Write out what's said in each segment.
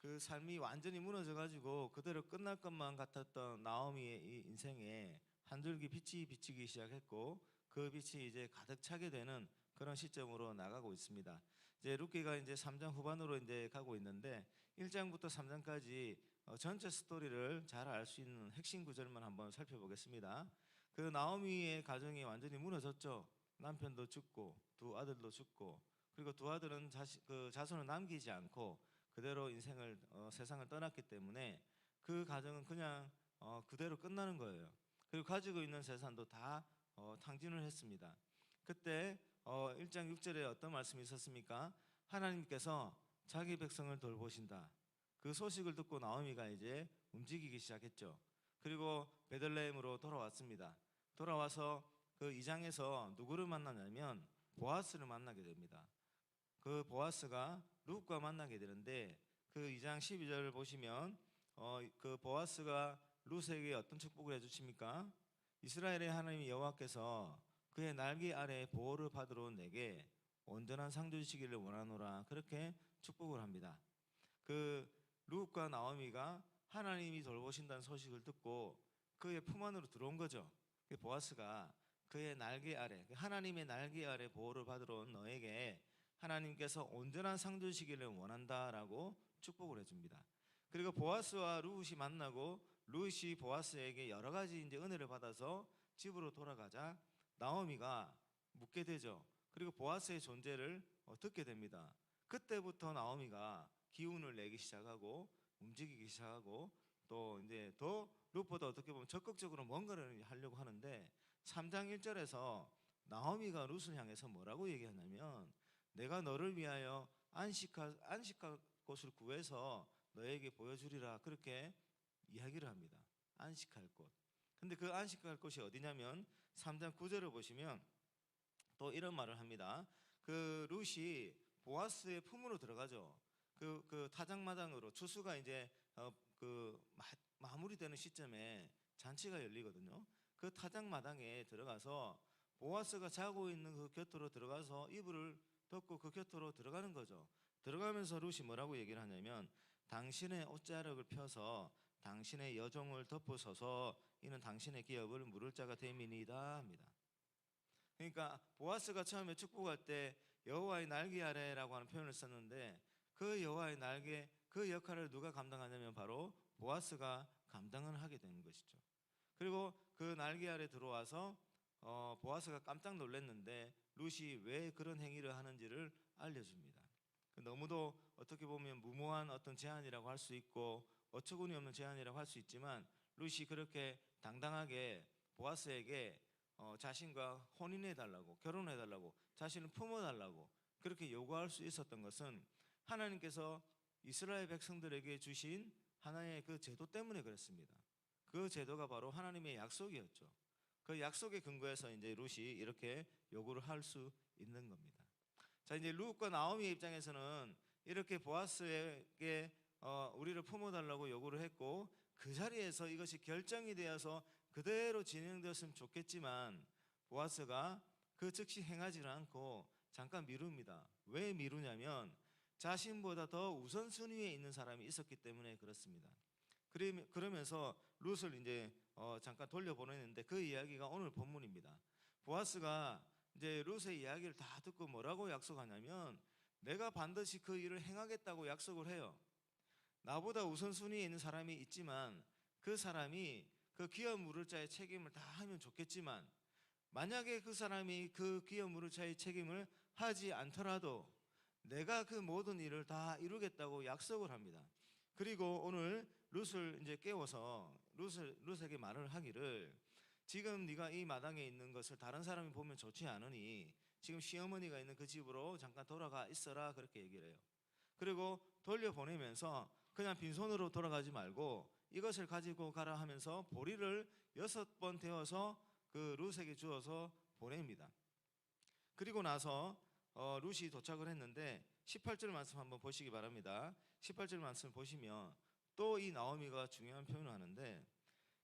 그 삶이 완전히 무너져 가지고 그대로 끝날 것만 같았던 나오미의 이 인생에 한 줄기 빛이 비치기 시작했고, 그 빛이 이제 가득 차게 되는 그런 시점으로 나가고 있습니다. 이제 룻기가 이제 3장 후반으로 이제 가고 있는데, 1장부터 3장까지 전체 스토리를 잘 알 수 있는 핵심 구절만 한번 살펴보겠습니다. 그 나오미의 가정이 완전히 무너졌죠. 남편도 죽고 두 아들도 죽고, 그리고 두 아들은 그 자손을 남기지 않고 그대로 인생을 세상을 떠났기 때문에 그 가정은 그냥 그대로 끝나는 거예요. 그리고 가지고 있는 재산도 다 탕진을 했습니다. 그때 1장 6절에 어떤 말씀이 있었습니까? 하나님께서 자기 백성을 돌보신다. 그 소식을 듣고 나오미가 이제 움직이기 시작했죠. 그리고 베들레헴으로 돌아왔습니다. 돌아와서 그 2장에서 누구를 만나냐면 보아스를 만나게 됩니다. 그 보아스가 룻과 만나게 되는데, 그 2장 12절을 보시면 그 보아스가 룻에게 어떤 축복을 해주십니까? 이스라엘의 하나님 여호와께서 그의 날개 아래 보호를 받으러 온 내게 온전한 상 주시기를 원하노라, 그렇게 축복을 합니다. 그 룻과 나오미가 하나님이 돌보신다는 소식을 듣고 그의 품 안으로 들어온 거죠. 그 보아스가 그의 날개 아래, 하나님의 날개 아래 보호를 받으러 온 너에게 하나님께서 온전한 상 주시기를 원한다라고 축복을 해줍니다. 그리고 보아스와 룻이 만나고 룻이 보아스에게 여러 가지 이제 은혜를 받아서 집으로 돌아가자 나오미가 묻게 되죠. 그리고 보아스의 존재를 듣게 됩니다. 그때부터 나오미가 기운을 내기 시작하고 움직이기 시작하고, 또 이제 더 룻보다 어떻게 보면 적극적으로 뭔가를 하려고 하는데, 3장 1절에서 나오미가 룻을 향해서 뭐라고 얘기하냐면, 내가 너를 위하여 안식할 곳을 구해서 너에게 보여주리라, 그렇게 이야기를 합니다. 안식할 곳. 근데 그 안식할 곳이 어디냐면 3장 9절을 보시면 또 이런 말을 합니다. 그 룻이 보아스의 품으로 들어가죠. 그 타작마당으로 추수가 이제 마무리되는 시점에 잔치가 열리거든요. 그 타작마당에 들어가서 보아스가 자고 있는 그 곁으로 들어가서 이불을 덮고 그 곁으로 들어가는 거죠. 들어가면서 룻이 뭐라고 얘기를 하냐면, 당신의 옷자락을 펴서 당신의 여종을 덮으소서, 이는 당신의 기업을 물을 자가 됨이니이다 합니다. 그러니까 보아스가 처음에 축복할 때 여호와의 날개 아래라고 하는 표현을 썼는데, 그 여호와의 날개, 그 역할을 누가 감당하냐면 바로 보아스가 감당을 하게 되는 것이죠. 그리고 그 날개 아래 들어와서 보아스가 깜짝 놀랐는데 룻이 왜 그런 행위를 하는지를 알려줍니다. 너무도 어떻게 보면 무모한 어떤 제안이라고 할 수 있고 어처구니 없는 제안이라고 할 수 있지만, 룻이 그렇게 당당하게 보아스에게 자신과 혼인해달라고, 결혼해달라고, 자신을 품어달라고 그렇게 요구할 수 있었던 것은 하나님께서 이스라엘 백성들에게 주신 하나의 그 제도 때문에 그랬습니다. 그 제도가 바로 하나님의 약속이었죠. 그 약속에 근거해서 이제 룻이 이렇게 요구를 할 수 있는 겁니다. 자, 이제 룻과 나오미의 입장에서는 이렇게 보아스에게 우리를 품어달라고 요구를 했고, 그 자리에서 이것이 결정이 되어서 그대로 진행되었으면 좋겠지만, 보아스가 그 즉시 행하지는 않고 잠깐 미룹니다. 왜 미루냐면 자신보다 더 우선순위에 있는 사람이 있었기 때문에 그렇습니다. 그러면서 룻을 이제 잠깐 돌려보내는데, 그 이야기가 오늘 본문입니다. 보아스가 이제 룻의 이야기를 다 듣고 뭐라고 약속하냐면, 내가 반드시 그 일을 행하겠다고 약속을 해요. 나보다 우선순위에 있는 사람이 있지만 그 사람이 그 기업 물을 자의 책임을 다 하면 좋겠지만, 만약에 그 사람이 그 기업 물을 자의 책임을 하지 않더라도 내가 그 모든 일을 다 이루겠다고 약속을 합니다. 그리고 오늘 룻을 이제 깨워서 룻에게 말을 하기를, 지금 네가 이 마당에 있는 것을 다른 사람이 보면 좋지 않으니 지금 시어머니가 있는 그 집으로 잠깐 돌아가 있어라, 그렇게 얘기를 해요. 그리고 돌려보내면서 그냥 빈손으로 돌아가지 말고 이것을 가지고 가라 하면서 보리를 6번 데워서 그 룻에게 주어서 보냅니다. 그리고 나서 룻이 도착을 했는데 18절 말씀 한번 보시기 바랍니다. 18절 말씀을 보시면 또 이 나오미가 중요한 표현을 하는데,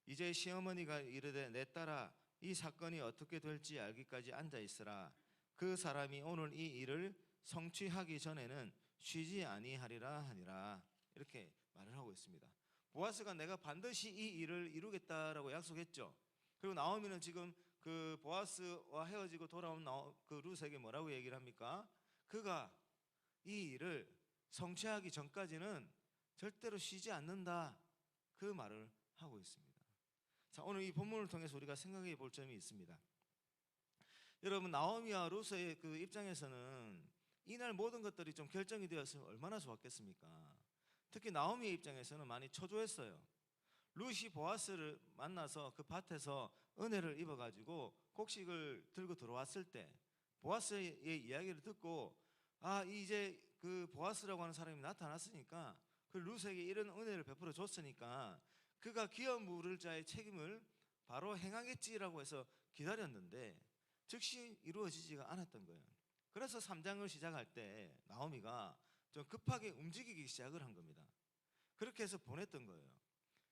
이제 시어머니가 이르되 내 딸아, 이 사건이 어떻게 될지 알기까지 앉아 있으라. 그 사람이 오늘 이 일을 성취하기 전에는 쉬지 아니하리라 하니라. 이렇게 말을 하고 있습니다. 보아스가 내가 반드시 이 일을 이루겠다라고 약속했죠. 그리고 나오미는 지금 그 보아스와 헤어지고 돌아온 그 룻에게 뭐라고 얘기를 합니까? 그가 이 일을 성취하기 전까지는 절대로 쉬지 않는다, 그 말을 하고 있습니다. 자, 오늘 이 본문을 통해서 우리가 생각해 볼 점이 있습니다. 여러분, 나오미와 룻의 그 입장에서는 이날 모든 것들이 좀 결정이 되었으면 얼마나 좋았겠습니까? 특히 나오미의 입장에서는 많이 초조했어요. 룻이 보아스를 만나서 그 밭에서 은혜를 입어가지고 곡식을 들고 들어왔을 때 보아스의 이야기를 듣고, 아, 이제 그 보아스라고 하는 사람이 나타났으니까, 그 룻에게 이런 은혜를 베풀어 줬으니까 그가 기업 물을 자의 책임을 바로 행하겠지라고 해서 기다렸는데 즉시 이루어지지가 않았던 거예요. 그래서 3장을 시작할 때 나오미가 좀 급하게 움직이기 시작을 한 겁니다. 그렇게 해서 보냈던 거예요.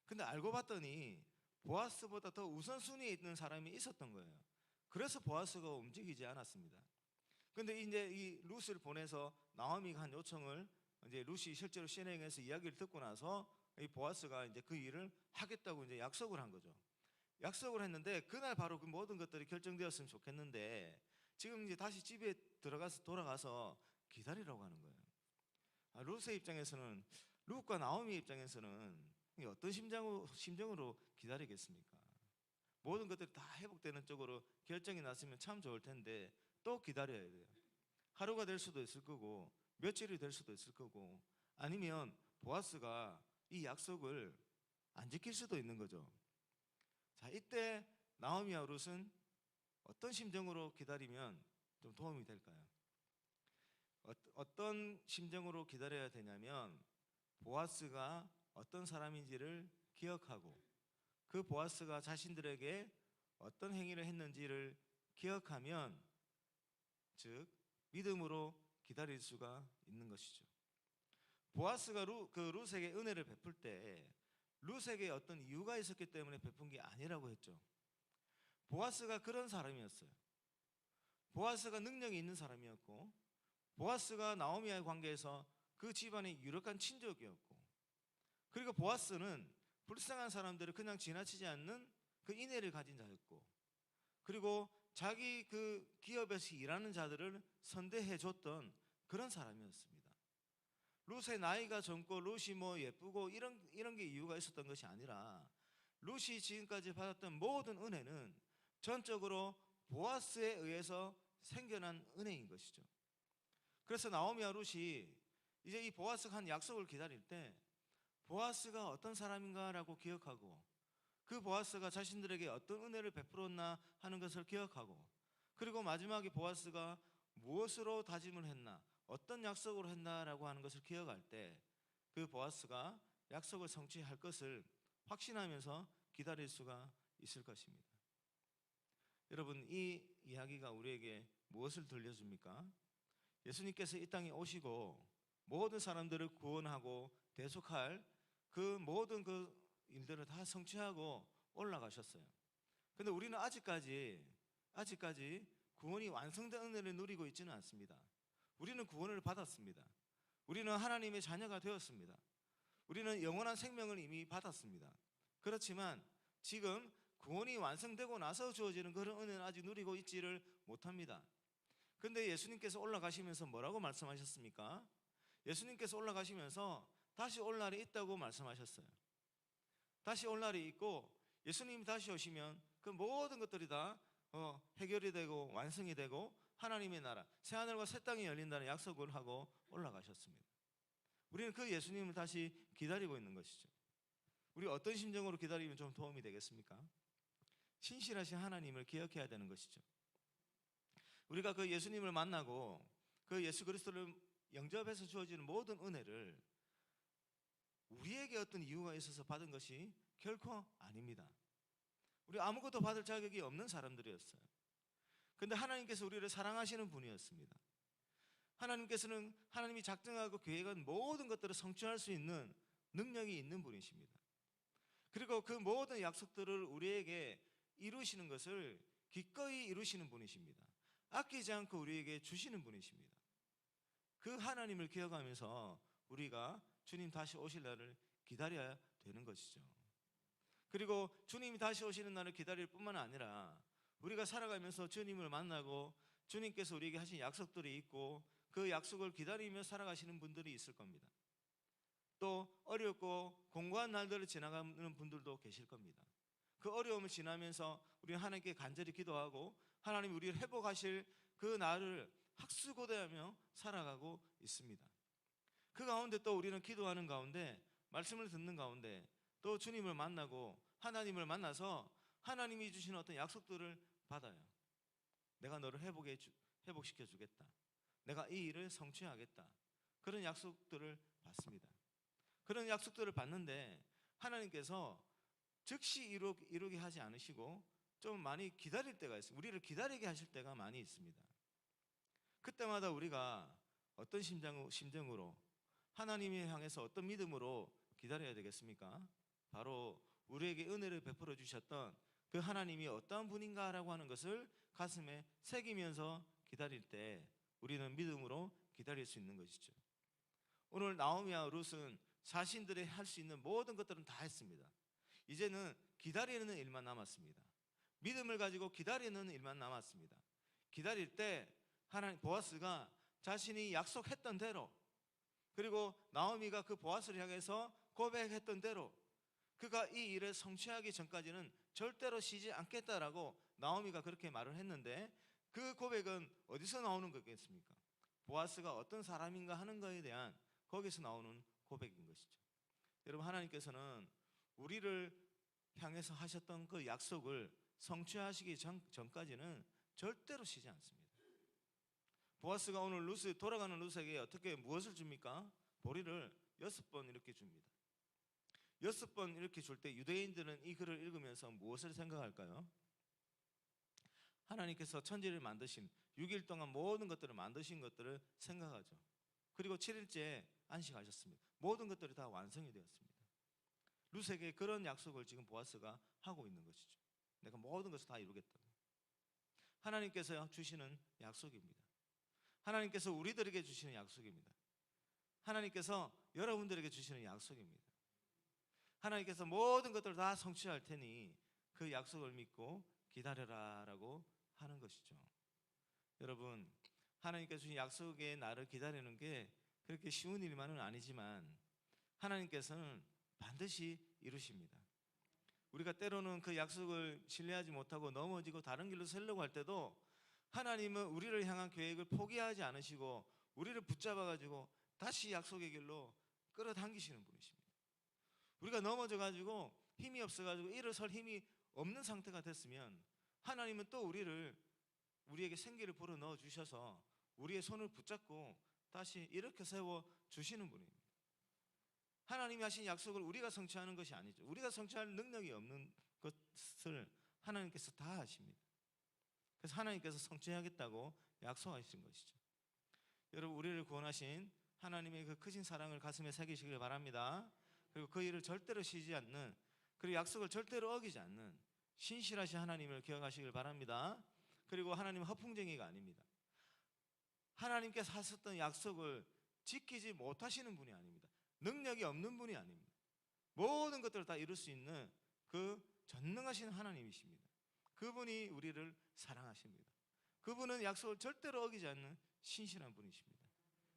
근데 알고 봤더니 보아스보다 더 우선순위에 있는 사람이 있었던 거예요. 그래서 보아스가 움직이지 않았습니다. 근데 이제 이 룻을 보내서 나오미가 한 요청을 이제 룻이 실제로 실행해서 이야기를 듣고 나서 이 보아스가 이제 그 일을 하겠다고 이제 약속을 한 거죠. 약속을 했는데 그날 바로 그 모든 것들이 결정되었으면 좋겠는데 지금 이제 다시 집에 들어가서 돌아가서 기다리라고 하는 거예요. 룻의 입장에서는, 룻과 나오미의 입장에서는 어떤 심정으로 기다리겠습니까? 모든 것들이 다 회복되는 쪽으로 결정이 났으면 참 좋을 텐데 또 기다려야 돼요. 하루가 될 수도 있을 거고 며칠이 될 수도 있을 거고, 아니면 보아스가 이 약속을 안 지킬 수도 있는 거죠. 자, 이때 나오미와 룻은 어떤 심정으로 기다리면 좀 도움이 될까요? 어떤 심정으로 기다려야 되냐면, 보아스가 어떤 사람인지를 기억하고 그 보아스가 자신들에게 어떤 행위를 했는지를 기억하면, 즉 믿음으로 기다릴 수가 있는 것이죠. 보아스가 룻에게 은혜를 베풀 때 룻에게 어떤 이유가 있었기 때문에 베푼 게 아니라고 했죠. 보아스가 그런 사람이었어요. 보아스가 능력이 있는 사람이었고, 보아스가 나오미와의 관계에서 그 집안의 유력한 친족이었고, 그리고 보아스는 불쌍한 사람들을 그냥 지나치지 않는 그 인애를 가진 자였고, 그리고 자기 그 기업에서 일하는 자들을 선대해 줬던 그런 사람이었습니다. 룻의 나이가 젊고 룻이 뭐 예쁘고 이런 게 이유가 있었던 것이 아니라, 룻이 지금까지 받았던 모든 은혜는 전적으로 보아스에 의해서 생겨난 은혜인 것이죠. 그래서 나오미와 룻이 이제 이 보아스가 한 약속을 기다릴 때 보아스가 어떤 사람인가라고 기억하고, 그 보아스가 자신들에게 어떤 은혜를 베풀었나 하는 것을 기억하고, 그리고 마지막에 보아스가 무엇으로 다짐을 했나, 어떤 약속을 했나라고 하는 것을 기억할 때 그 보아스가 약속을 성취할 것을 확신하면서 기다릴 수가 있을 것입니다. 여러분, 이 이야기가 우리에게 무엇을 들려줍니까? 예수님께서 이 땅에 오시고 모든 사람들을 구원하고 대속할 그 모든 그 일들을 다 성취하고 올라가셨어요. 근데 우리는 아직까지 구원이 완성된 은혜를 누리고 있지는 않습니다. 우리는 구원을 받았습니다. 우리는 하나님의 자녀가 되었습니다. 우리는 영원한 생명을 이미 받았습니다. 그렇지만 지금 구원이 완성되고 나서 주어지는 그런 은혜는 아직 누리고 있지를 못합니다. 근데 예수님께서 올라가시면서 뭐라고 말씀하셨습니까? 예수님께서 올라가시면서 다시 올 날이 있다고 말씀하셨어요. 다시 올 날이 있고, 예수님이 다시 오시면 그 모든 것들이 다 해결이 되고 완성이 되고 하나님의 나라, 새하늘과 새 땅이 열린다는 약속을 하고 올라가셨습니다. 우리는 그 예수님을 다시 기다리고 있는 것이죠. 우리 어떤 심정으로 기다리면 좀 도움이 되겠습니까? 신실하신 하나님을 기억해야 되는 것이죠. 우리가 그 예수님을 만나고 그 예수 그리스도를 영접해서 주어지는 모든 은혜를 우리에게 어떤 이유가 있어서 받은 것이 결코 아닙니다. 우리 아무것도 받을 자격이 없는 사람들이었어요. 근데 하나님께서 우리를 사랑하시는 분이었습니다. 하나님께서는 하나님이 작정하고 계획한 모든 것들을 성취할 수 있는 능력이 있는 분이십니다. 그리고 그 모든 약속들을 우리에게 이루시는 것을 기꺼이 이루시는 분이십니다. 아끼지 않고 우리에게 주시는 분이십니다. 그 하나님을 기억하면서 우리가 주님 다시 오실 날을 기다려야 되는 것이죠. 그리고 주님이 다시 오시는 날을 기다릴 뿐만 아니라 우리가 살아가면서 주님을 만나고 주님께서 우리에게 하신 약속들이 있고 그 약속을 기다리며 살아가시는 분들이 있을 겁니다. 또 어렵고 공고한 날들을 지나가는 분들도 계실 겁니다. 그 어려움을 지나면서 우리는 하나님께 간절히 기도하고 하나님이 우리를 회복하실 그 날을 학수고대하며 살아가고 있습니다. 그 가운데 또 우리는 기도하는 가운데 말씀을 듣는 가운데 또 주님을 만나고 하나님을 만나서 하나님이 주시는 어떤 약속들을 받아요. 내가 너를 회복시켜 주겠다. 내가 이 일을 성취하겠다. 그런 약속들을 받습니다. 그런 약속들을 받는데 하나님께서 즉시 이루게 하지 않으시고 좀 많이 기다릴 때가 있습니다. 우리를 기다리게 하실 때가 많이 있습니다. 그때마다 우리가 어떤 심정으로 하나님을 향해서 어떤 믿음으로 기다려야 되겠습니까? 바로 우리에게 은혜를 베풀어 주셨던 그 하나님이 어떠한 분인가라고 하는 것을 가슴에 새기면서 기다릴 때 우리는 믿음으로 기다릴 수 있는 것이죠. 오늘 나오미와 룻은 자신들이 할 수 있는 모든 것들은 다 했습니다. 이제는 기다리는 일만 남았습니다. 믿음을 가지고 기다리는 일만 남았습니다. 기다릴 때 하나님 보아스가 자신이 약속했던 대로 그리고 나오미가 그 보아스를 향해서 고백했던 대로 그가 이 일을 성취하기 전까지는 절대로 쉬지 않겠다라고 나오미가 그렇게 말을 했는데 그 고백은 어디서 나오는 거겠습니까? 보아스가 어떤 사람인가 하는 것에 대한 거기서 나오는 고백인 것이죠. 여러분 하나님께서는 우리를 향해서 하셨던 그 약속을 성취하시기 전까지는 절대로 쉬지 않습니다. 보아스가 오늘 돌아가는 룻에게 어떻게 무엇을 줍니까? 보리를 6번 이렇게 줍니다. 6번 이렇게 줄 때 유대인들은 이 글을 읽으면서 무엇을 생각할까요? 하나님께서 천지를 만드신 6일 동안 모든 것들을 만드신 것들을 생각하죠. 그리고 7일째 안식하셨습니다. 모든 것들이 다 완성이 되었습니다. 룻에게 그런 약속을 지금 보아스가 하고 있는 것이죠. 내가 모든 것을 다 이루겠다. 하나님께서 주시는 약속입니다. 하나님께서 우리들에게 주시는 약속입니다. 하나님께서 여러분들에게 주시는 약속입니다. 하나님께서 모든 것들을 다 성취할 테니 그 약속을 믿고 기다려라라고 하는 것이죠. 여러분 하나님께서 주신 약속의 날을 기다리는 게 그렇게 쉬운 일만은 아니지만 하나님께서는 반드시 이루십니다. 우리가 때로는 그 약속을 신뢰하지 못하고 넘어지고 다른 길로 서려고 할 때도 하나님은 우리를 향한 계획을 포기하지 않으시고 우리를 붙잡아가지고 다시 약속의 길로 끌어당기시는 분이십니다. 우리가 넘어져가지고 힘이 없어가지고 일어설 힘이 없는 상태가 됐으면 하나님은 또 우리에게 생기를 불어넣어 주셔서 우리의 손을 붙잡고 다시 일으켜 세워 주시는 분입니다. 하나님이 하신 약속을 우리가 성취하는 것이 아니죠. 우리가 성취할 능력이 없는 것을 하나님께서 다 하십니다. 그래서 하나님께서 성취하겠다고 약속하신 것이죠. 여러분 우리를 구원하신 하나님의 그 크신 사랑을 가슴에 새기시길 바랍니다. 그리고 그 일을 절대로 쉬지 않는 그리고 약속을 절대로 어기지 않는 신실하신 하나님을 기억하시길 바랍니다. 그리고 하나님은 허풍쟁이가 아닙니다. 하나님께서 하셨던 약속을 지키지 못하시는 분이 아닙니다. 능력이 없는 분이 아닙니다. 모든 것들을 다 이룰 수 있는 그 전능하신 하나님이십니다. 그분이 우리를 사랑하십니다. 그분은 약속을 절대로 어기지 않는 신실한 분이십니다.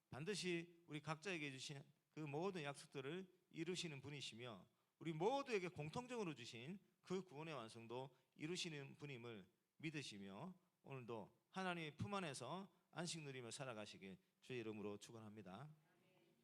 반드시 우리 각자에게 주신 그 모든 약속들을 이루시는 분이시며 우리 모두에게 공통적으로 주신 그 구원의 완성도 이루시는 분임을 믿으시며 오늘도 하나님의 품 안에서 안식 누리며 살아가시길 주의 이름으로 축원합니다.